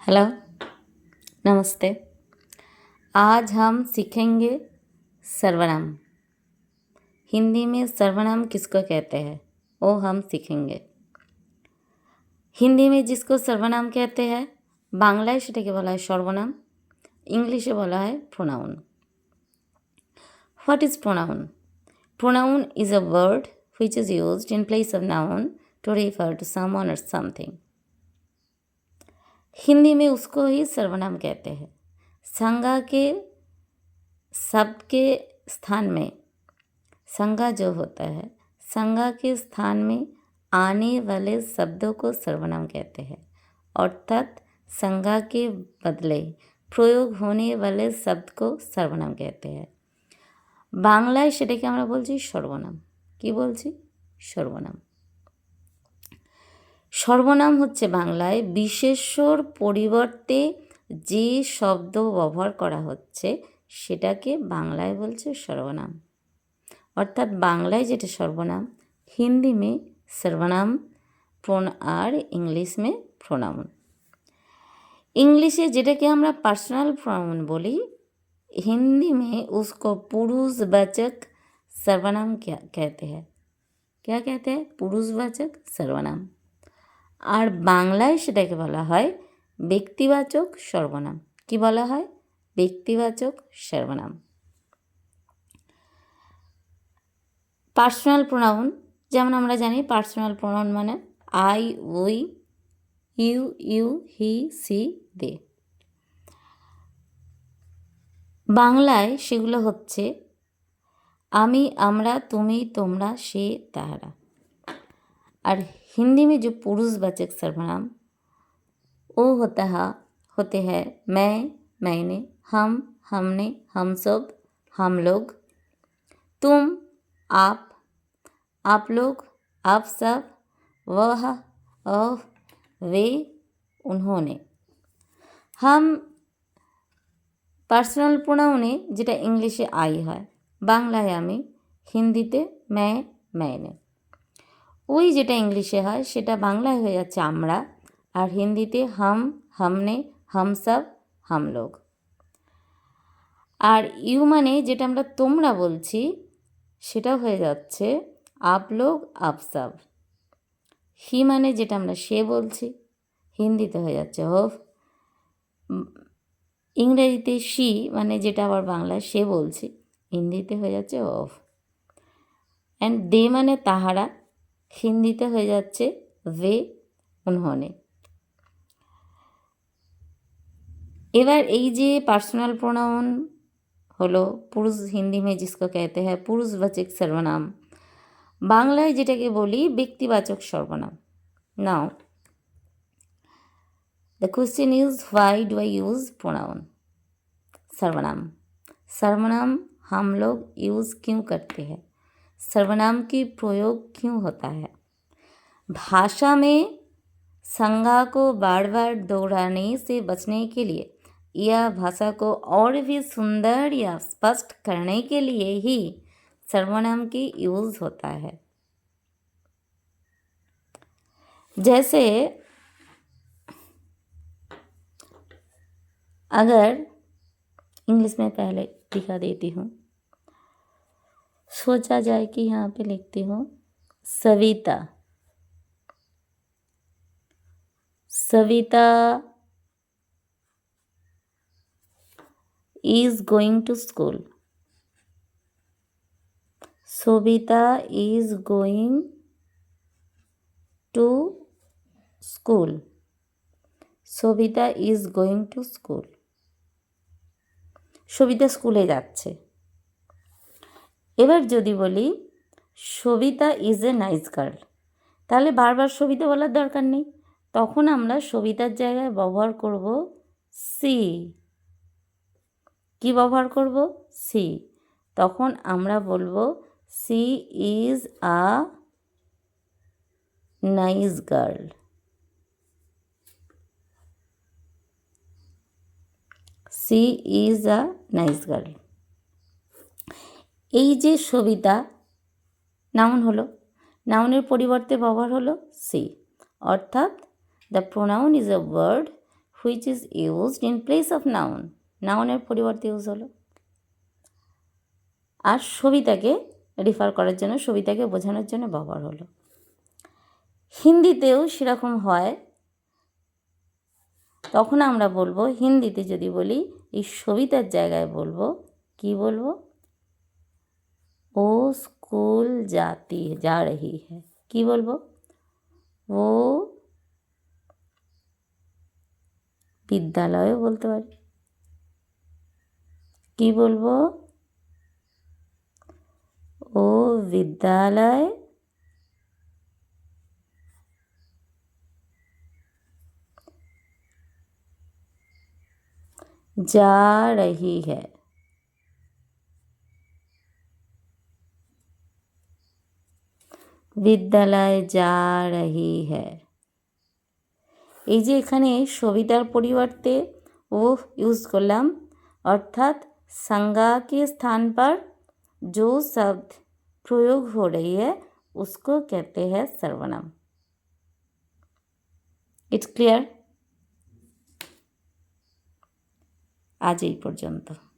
Hello, नमस्ते। आज हम सीखेंगे सर्वनाम। हिंदी में सर्वनाम किसको कहते हैं वो हम सीखेंगे। हिंदी में जिसको सर्वनाम कहते हैं बांग्लाয় সেটাকে বলা হয় সর্বনাম, ইংলিশে বলা হয় pronoun. What is pronoun? Pronoun is a word which is used in place of noun to refer to someone or something. Hindi में उसको ही सर्वनाम कहते हैं। संज्ञा के शब्द के स्थान में संज्ञा जो होता है, संज्ञा के स्थान में आने वाले शब्दों को सर्वनाम कहते हैं। अर्थात संज्ञा के बदले प्रयोग होने वाले शब्द को सर्वनाम कहते हैं। বাংলায় সেটাকে আমরা বলছি সর্বনাম। কি বলছি? সর্বনাম। সর্বনাম হচ্ছে বাংলায় বিশেষ্যর পরিবর্তে যে শব্দ ব্যবহার করা হচ্ছে সেটাকে বাংলায় বলছে সর্বনাম। অর্থাৎ বাংলায় যেটা সর্বনাম, হিন্দি মে सर्वनाम আর ইংলিশ মে প্রোনাউন। इंग्लिशे যেটাকে আমরা পার্সোনাল প্রোনাউন বলি, हिंदी में उसको पुरुषवाचक सर्वनाम क्या कहते हैं? क्या कहते हैं? पुरुषवाचक सर्वनाम। আর বাংলায় সেটাকে বলা হয় ব্যক্তিবাচক সর্বনাম। কি বলা হয়? ব্যক্তিবাচক সর্বনাম। পার্সোনাল প্রোনাউন যেমন আমরা জানি, পার্সোনাল প্রোনাউন মানে I, we, you, you, he, she, they. বাংলায় সেগুলো হচ্ছে আমি, আমরা, তুমি, তোমরা, সে, তাহারা। और हिंदी में जो पुरुषवाचक सर्वनाम वो होते हैं मैं, मैंने, हम, हमने, हम सब, हम लोग, तुम, आप लोग, आप सब, वह, वे, उन्होंने। हम পার্সোনাল প্রোনাউনে যেটা ইংলিশে আই হয়, বাংলায় আমি, হিন্দিতে मैं, मैंने। ওই যেটা ইংলিশে হয় সেটা বাংলায় হয়ে যাচ্ছে আমরা, আর হিন্দিতে हम, हमने, हम सब, हम लोग। আর ইউ মানে যেটা আমরা তোমরা বলছি সেটা হয়ে যাচ্ছে आप लोग, आप सब। হি মানে যেটা আমরা সে বলছি, হিন্দিতে হয়ে যাচ্ছে हो। ইংরেজিতে শি মানে যেটা আবার বাংলায় সে বলছি, হিন্দিতে হয়ে যাচ্ছে অফ। অ্যান্ড দে মানে তাহারা, হিন্দিতে হয়ে যাচ্ছে वे, उन्होंने। এবার এই যে পার্সোনাল প্রোনাউন হলো পুরুষ, হিন্দি में जिसको कहते हैं পুরুষবাচক সর্বনাম, বাংলায় যেটাকে বলি ব্যক্তিবাচক সর্বনাম। নাও the question is why do I use pronoun? सर्वनाम। सर्वनाम हम लोग यूज़ क्यों करते हैं? सर्वनाम की प्रयोग क्यों होता है? भाषा में संज्ञा को बार बार दोहराने से बचने के लिए या भाषा को और भी सुंदर या स्पष्ट करने के लिए ही सर्वनाम की यूज़ होता है। जैसे अगर इंग्लिश में पहले दिखा देती हूँ, सोचा जाए कि यहाँ पे लिखती हूँ Savita. Savita is going to school. Savita is going to school. Sabita is going to school. Sabita স্কুলে যাচ্ছে। এবার যদি বলি Sabita is a nice girl, তাহলে বারবার সবিতা বলার দরকার নেই, তখন আমরা সবিতার জায়গায় ব্যবহার করব সি। কি ব্যবহার করব? সি। তখন আমরা বলবো she is a nice girl. She is a nice girl. এই যে সবিতা নাউন হলো, নাউনের পরিবর্তে ব্যবহার হলো সি। অর্থাৎ the pronoun is a word which is used in place of noun, নাউনের পরিবর্তে ইউজ হলো। আর সবিতাকে রেফার করার জন্য, সবিতাকে বোঝানোর জন্য ব্যবহার হলো। হিন্দিতেও সেরকম হয়। তখন আমরা বলবো, হিন্দিতে যদি বলি এই সবিতার জায়গায় বলবো, কি বলবো? ও স্কুল যা রহি হ্যাঁ। কি বলবো? ও বিদ্যালয়ও বলতে পারি। কি বলবো? ও বিদ্যালয় जा रही है। বিদ্যালয় যা রহি হ্যাঁ। এই যে এখানে সবিতার পরিবর্তে ও यूज করলাম, अर्थात संज्ञा के स्थान पर जो शब्द प्रयोग हो रही है उसको कहते हैं सर्वनाम। It's clear? आज এই পর্যন্ত।